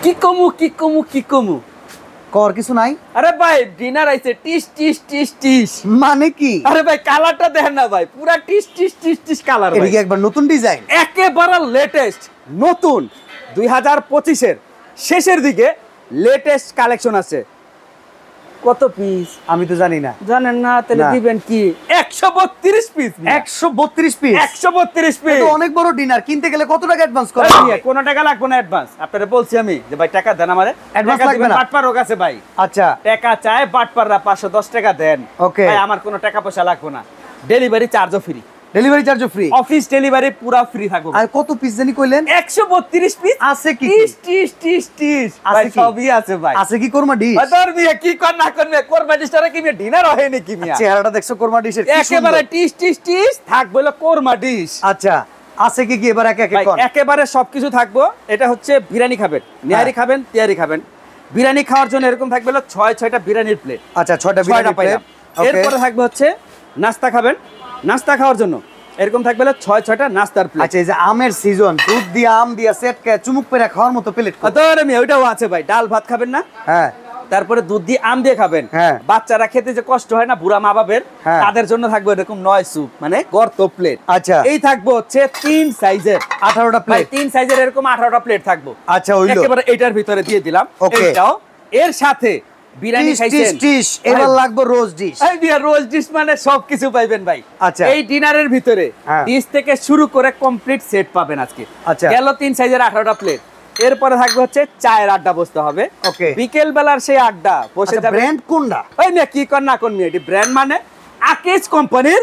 কি কমু কর কিছু নাই। আরে ভাই ডিনার আইছে টিস টিস টিস টিস মানে কি? আরে ভাই কালারটা দেখেন না ভাই, পুরা টিস টিস টিস টিস কালার ভাই। এটা কি একবার নতুন ডিজাইন? একেবারে লেটেস্ট নতুন 2025 এর শেষের দিকে লেটেস্ট কালেকশন আছে। কত পিস আমি তো জানি না। জানেন না? তাহলে দিবেন কি 132 পিস। 132 পিস? 132 পিস তো অনেক বড় ডিনার, কিনতে গেলে কত টাকা অ্যাডভান্স করতে হবে? কোনো টাকা লাগবে না অ্যাডভান্স। আপনারা বলছি আমি যে ভাই টাকা দেন আমারে, অ্যাডভান্স লাগবে না। বাটপার রোগ আছে ভাই। আচ্ছা টাকা চায় বাটপাররা 510 টাকা দেন। ওকে ভাই আমার কোনো টাকা পয়সা লাগবে না, ডেলিভারি চার্জও ফ্রি। ডেলিভারি চার্জও ফ্রি? অফিস ডেলিভারি পুরো ফ্রি থাকবে। আর কত পিস জানি কইলেন? 132 পিস আছে কি? টিস টিস টিস টিস আছে কি? সবই আছে ভাই। আছে কি কোরমা ডিশ? আদর মিয়া কি কর না কর মিয়া, কোরমা ডিশটারে কি মিয়া ডিনার হয় নাকি মিয়া? চেহারাটা দেখছো কোরমা ডিশের? একেবারে টিস টিস টিস থাকবে হলো কোরমা ডিশ। আচ্ছা আছে কি কি এবার এক এক কোন? একেবারে সবকিছু থাকবো। এটা হচ্ছে বিরিয়ানি খাবেন, নিহারি খাবেন, তিয়ারি খাবেন। বিরিয়ানি খাওয়ার জন্য এরকম থাকবে হলো 6টা বিরিয়ানির প্লেট। আচ্ছা 6টা বিরিয়ানি প্লেট। এরপরে থাকবে হচ্ছে নাস্তা খাবেন, নাস্তা খাওয়ার জন্য এরকম থাকবে হলো 6টা নাস্তার প্লেট। আচ্ছা এই যে আমের সিজন, দুধ দিয়ে আম দিয়ে সেট কে চুমুক পেরে খাওয়ার মতো প্লেট। আদর মিয়া ওইটাও আছে ভাই। ডাল ভাত খাবেন না? হ্যাঁ। তারপরে দুধ দিয়ে আম দিয়ে খাবেন। বাচ্চারা খেতে যে কষ্ট হয় না বুড়া মা বাবের, তাদের জন্য থাকবে এরকম 9 স্যুপ মানে গর্ত প্লেট। আচ্ছা এই থাকবে হচ্ছে 3 সাইজের 18টা প্লেট। 3 সাইজের এরকম 18টা প্লেট থাকবো। আচ্ছা ওইলো একেবারে এটার ভিতরে দিয়ে দিলাম। এটাও এর সাথে বিরিয়ানি খাইছেন ডিশ, এবার লাগবে রোজ ডিশ। এই দিয়া রোজ ডিশ মানে সবকিছু পাইবেন ভাই। আচ্ছা এই ডিনারের ভিতরে ডিশ থেকে শুরু করে কমপ্লিট সেট পাবেন আজকে। আচ্ছা গেল 3 সাইজের 18টা প্লেট। এরপরে থাকবে হচ্ছে চায়ের আড্ডা বসতে হবে। ওকে বিকেল বেলার সেই আড্ডা বসে যাবে। ব্র্যান্ড কোনটা? ওই মিয়া কি কর না কোন মিয়া, এটি ব্র্যান্ড মানে আকিজ কোম্পানির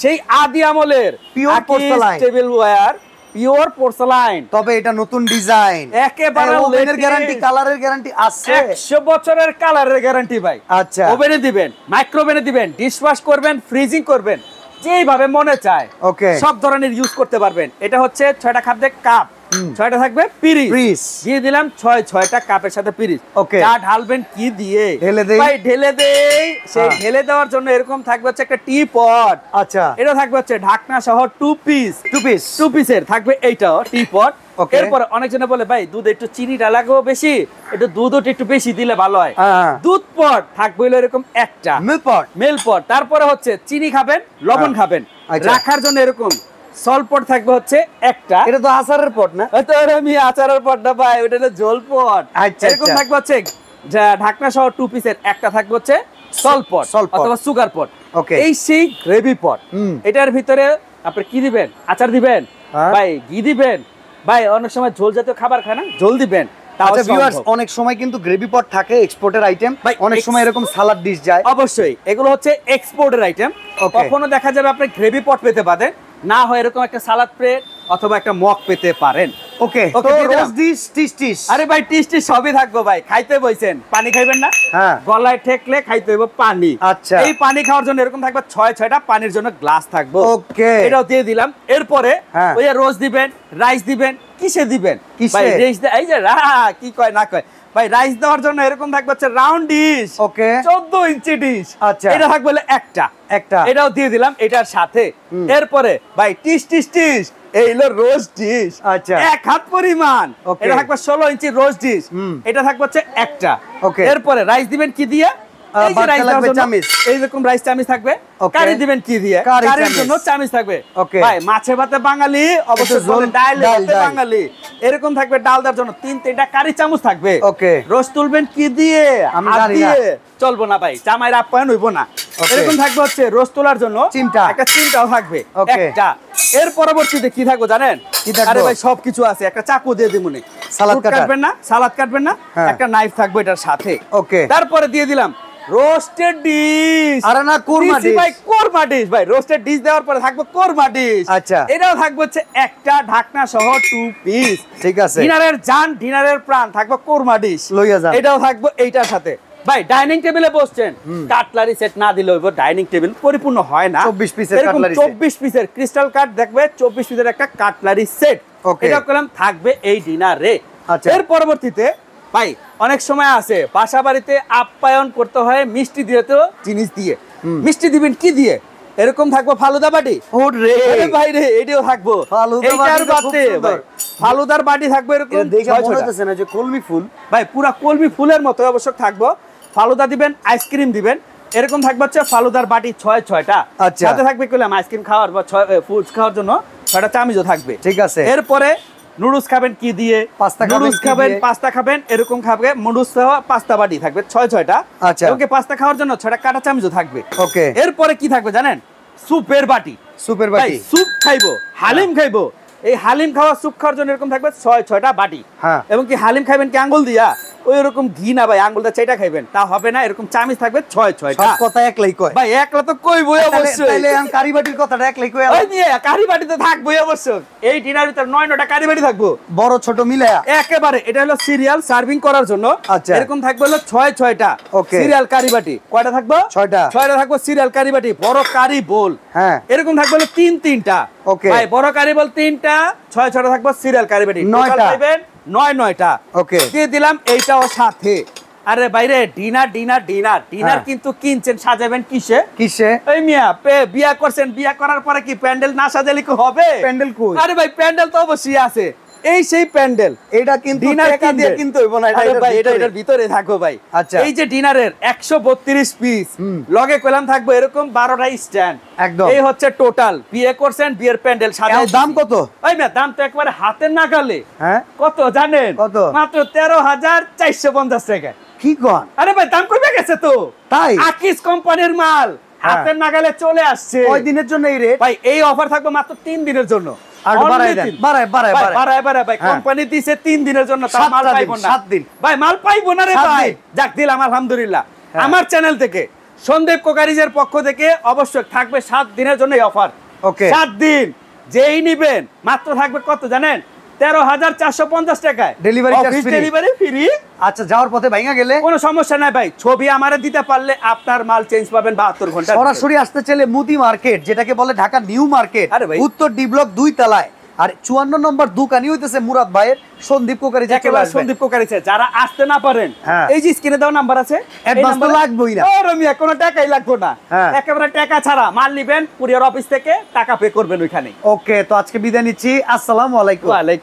সেই আদি আমলের pure porcelain tableware, pure porcelain. তবে এটা নতুন ডিজাইন, একেবারে ওভেনের গ্যারান্টি, কালারের গ্যারান্টি আছে। 100 বছরের কালারের গ্যারান্টি ভাই। আচ্ছা ওভেনে দিবেন, মাইক্রোওভেনে দিবেন, ডিশওয়াশ করবেন, ফ্রিজিং করবেন, যেভাবে মনে চায় ওকে সব ধরনের ইউজ করতে পারবেন। এটা হচ্ছে 6টা খাদ্যের কাপ, 6টা থাকবে পিরিচ দিয়ে দিলাম। 6টা কাপের সাথে পিরিচ। ওকে চা ঢালবেন কি দিয়ে? ঢেলে দেই ভাই ঢেলে দেই। সেই ঢেলে দেওয়ার জন্য এরকম থাকবে হচ্ছে একটা টি পট। আচ্ছা এটা থাকবে হচ্ছে ঢাকনা সহ 2 পিসের থাকবে এইটাও টি পট। এরপর অনেকজনে বলে ভাই দুধ একটু চিনিটা লাগবে বেশি, একটু দুধও একটু বেশি দিলে ভালো হয়। দুধ পট থাকবে হলো এরকম একটা মিল পট। তারপরে হচ্ছে চিনি খাবেন, লবণ খাবেন, রাখার জন্য এরকম সল পট থাকবে হচ্ছে একটা। এটা তো আচারের পট না? তো আমি আচারের পট না ভাই, ওটা হলো জল পট। এরকম থাকবে হচ্ছে ঢাকনা সহ 2 পিসের একটা থাকবে হচ্ছে সল পট অথবা সুগার পট। এই সেই গ্রেভি পট। এটার ভিতরে আপনি কি দিবেন? আচার দিবেন ভাই, ঘি দিবেন ভাই, অনেক সময় ঝোল জাতীয় খাবার খায় না, ঝোল দিবেন। আচ্ছা ভিউয়ার্স, অনেক সময় কিন্তু গ্রেভি পট থাকে এক্সপোর্টের আইটেম, অনেক সময় এরকম সালাদ ডিশ যায়। অবশ্যই এগুলো হচ্ছে এক্সপোর্টের আইটেম। কখনো দেখা যাবে আপনি গ্রেভি পট পেতে পারেন, না হয় এরকম একটা সালাদ প্লেট অথবা একটা মগ পেতে পারেন। ওকে তো রোজ ডিশ টিস। আরে ভাই টিস সবই থাকবো ভাই। খাইতে বইছেন, পানি খাইবেন না? গলায় ঠেকলে খাইতে হইব পানি। আচ্ছা এই পানি খাওয়ার জন্য এরকম থাকবে 6টা পানির জন্য গ্লাস থাকবে। ওকে এটাও দিয়ে দিলাম। এরপরে ওই রোজ দিবেন, রাইস দিবেন। কিসে দিবেন ভাই? রাইস এই যে কি কয় না কয় ভাই, রাইস দেওয়ার জন্য এরকম থাকবে হচ্ছে রাউন্ড ডিশ। ওকে 14 ইঞ্চি ডিশ। আচ্ছা এটা থাকবে একটা। এটাও দিয়ে দিলাম এটার সাথে। এরপরে ভাই টিস এই হলো রোজ ডিশ। আচ্ছা 1 হাত পরিমাণ। এটা থাকবে 16 ইঞ্চি রোজ ডিশ। এটা থাকবে হচ্ছে একটা। এরপরে রাইস দিবেন কি দিয়ে? এইরকম রাইস চামিচ থাকবে। কারি দিবেন কি দিয়ে? কারির জন্য চামিচ থাকবে। ভাই মাছে ভাতে বাঙালি, অবশ্যই ডালে বাঙালি, এরকম থাকবে ডাল দেওয়ার জন্য 3টা কারি চামচ থাকবে। রোজ তুলবেন কি দিয়ে? দিয়ে চলবো না ভাই, জামাইয়ের আপ্যায়ন হইব না। এরকম থাকবে হচ্ছে রোজ তোলার জন্য একটা চিমটাও থাকবে একটা। এর পরবর্তীতে কি থাকবে জানেন? আরে ভাই সবকিছু আছে। একটা চাকু দিয়ে দিমুনি, সালাদ কাটবেন না, একটা নাইফ থাকবে এটার সাথে। তারপরে দিয়ে দিলাম রোস্টেড ডিশ। আরে না কোরমা ডিশ ভাই, কোরমা ডিশ ভাই। রোস্টেড ডিশ দেওয়ার পরে থাকবে কোরমা ডিশ। আচ্ছা এটাও থাকবে হচ্ছে একটা ঢাকনা সহ 2 পিস। ঠিক আছে ডিনারের জান, ডিনারের প্রাণ থাকবে কোরমা ডিশ। লইয়া যান। এটাও থাকবে এইটার সাথে। ভাই ডাইনিং টেবিলে বসছেন, কাটলারি সেট না দিলে হইব ডাইনিং টেবিল পরিপূর্ণ হয় না। 24 পিসের কাটলারি সেট, 24 পিসের ক্রিস্টাল কাট দেখবে, 24 পিসের একটা কাটলারি সেট। এটা কলম থাকবে এই ডিনারে। আচ্ছা এর পরবর্তীতে ভাই অনেক সময় আছে বাসা বাড়িতে আপ্যায়ন করতে হয় মিষ্টি দিয়ে, তো জিনিস দিয়ে। মিষ্টি দিবেন কি দিয়ে? এরকম থাকবো ফালুদা বাটি। ওরে ভাই রে, এটাও থাকবো এইটার বাটি ভাই, ফালুদার বাটি থাকবে এরকম। দেখে মনে হচ্ছে না যে কলমি ফুল ভাই, পুরা কলমি ফুলের মতো অবশ্যই থাকবো। ফালুদা দিবেন, আইসক্রিম দিবেন, এরকম থাকবে হচ্ছে ফালুদার বাটি 6টা। আচ্ছা, সাথে থাকবে কইলাম আইসক্রিম খাওয়ার বা ফুডস খাওয়ার জন্য 6টা চামিজও থাকবে। ঠিক আছে। এরপরে নুডলস খাবেন কি দিয়ে? নুডলস খাবেন, পাস্তা খাবেন, এরকম খাবে নুডলস সহ পাস্তা বাটি থাকবে 6টা। আচ্ছা, ওকে, পাস্তা খাওয়ার জন্য 6টা কাটা চামিজও থাকবে। ওকে। এরপরে কি থাকবে জানেন? সুপের বাটি। সুপের বাটি, স্যুপ খাইবো, হালিম খাইবো, এই হালিম খাওয়া স্যুপ খাওয়ার জন্য এরকম থাকবে 6টা বাটি। হ্যাঁ। এবং কি হালিম খাইবেন কি আঙ্গুল দিয়া? ওই রকম ঘি না ভাই, আঙ্গুলটা চাইটা খাইবেন, তা হবে না। এরকম চামিচ থাকবে 6টা। সব কথা একলাই কয় ভাই, একলা তো কইবই অবশ্যই। তাইলে আমি কারি বাটির কথাটা একলাই কই। ওই নিয়ে কারি বাটি তো থাকবই অবশ্যই। এই ডিনার ভিতর 9টা কারি বাটি থাকবো, বড় ছোট মিলায়া একেবারে। এটা হলো সিরিয়াল সার্ভিং করার জন্য। আচ্ছা, এরকম থাকবে হলো 6টা ওকে। সিরিয়াল কারি বাটি কয়টা থাকবে? 6টা থাকবে সিরিয়াল কারি বাটি। বড় কারি বোল, হ্যাঁ, এরকম থাকবে হলো 3টা। ওকে ভাই, বড় কারি বোল 3টা, 6টা থাকবে সিরিয়াল কারি বাটি। 9টা পাইবেন 9টা। ওকে, দিয়ে দিলাম এইটাও সাথে। আরে বাইরে ডিনার কিন্তু কিনছেন, সাজাবেন কিসে? এই মিয়া বিয়া করছেন, বিয়া করার পরে কি প্যান্ডেল না সাজালে কি হবে? প্যান্ডেল কই? আরে ভাই, প্যান্ডেল তো অবশ্যই আছে। এই সেই প্যান্ডেল, এটা কিন্তু টাকা দিয়ে কিনতে হইব না। আরে ভাই, এটার ভিতরে থাকো ভাই। আচ্ছা, এই যে ডিনারের 132 পিস, লগে কইলাম থাকবো এরকম 12টা স্ট্যান্ড। একদম, এই হচ্ছে টোটাল। বিয়ে করছেন, বিয়ের প্যান্ডেল সাজাই। দাম কত? ওই না, দাম তো একবারে হাতের নাগালে। হ্যাঁ, কত জানেন? কত? মাত্র 13,450 টাকা। কি কোন? আরে ভাই, দাম কমে গেছে তো। তাই? আকিস কোম্পানির মাল হাতের নাগালে চলে আসছে। কয় দিনের জন্য এই রেট? ভাই, এই অফার থাকবে মাত্র 3 দিনের জন্য। আর বাড়ায় দেন, বাড়ায় ভাই, কোম্পানি দিছে 3 দিনের জন্য, তার মাল পাইবো না। 7 দিন ভাই, মাল পাইবো না রে ভাই। যাক, দিলাম আলহামদুলিল্লাহ। আমার চ্যানেল থেকে, সন্দীপ কোকারিজের পক্ষ থেকে অবশ্যই থাকবে 7 দিনের জন্য এই অফার। ওকে, 7 দিন যেই নিবেন মাত্র থাকবে কত জানেন? 13,450 টাকায় ডেলিভারি ফ্রি। আচ্ছা, যাওয়ার পথে ভাঙা গেলে কোনো সমস্যা নাই ভাই, ছবি আমারে দিতে পারলে আপনার মাল চেঞ্জ পাবেন 72 ঘন্টা। সরাসরি আসতে চাইলে মুদি মার্কেট, যেটাকে বলে ঢাকা নিউ মার্কেট, উত্তর ডি ব্লক 2 তলায়। আর 54 নম্বর দোকানই হইতেছে মুরাদ ভাইয়ের, সন্দীপ কোকারি। সন্দীপ কোকারিছে। যারা আসতে না পারেন, এই যে স্ক্রিনে দাও নাম্বার আছে, অ্যাডভান্স তো লাগবেই না। ও রমিয়া, কোনো টাকাই লাগবে না, একেবারে টাকা ছাড়া মাল নিবেন, কুরিয়ার অফিস থেকে টাকা পে করবেন ওইখানে। ওকে, তো আজকে বিদায় নিচ্ছি। আসসালামু আলাইকুম।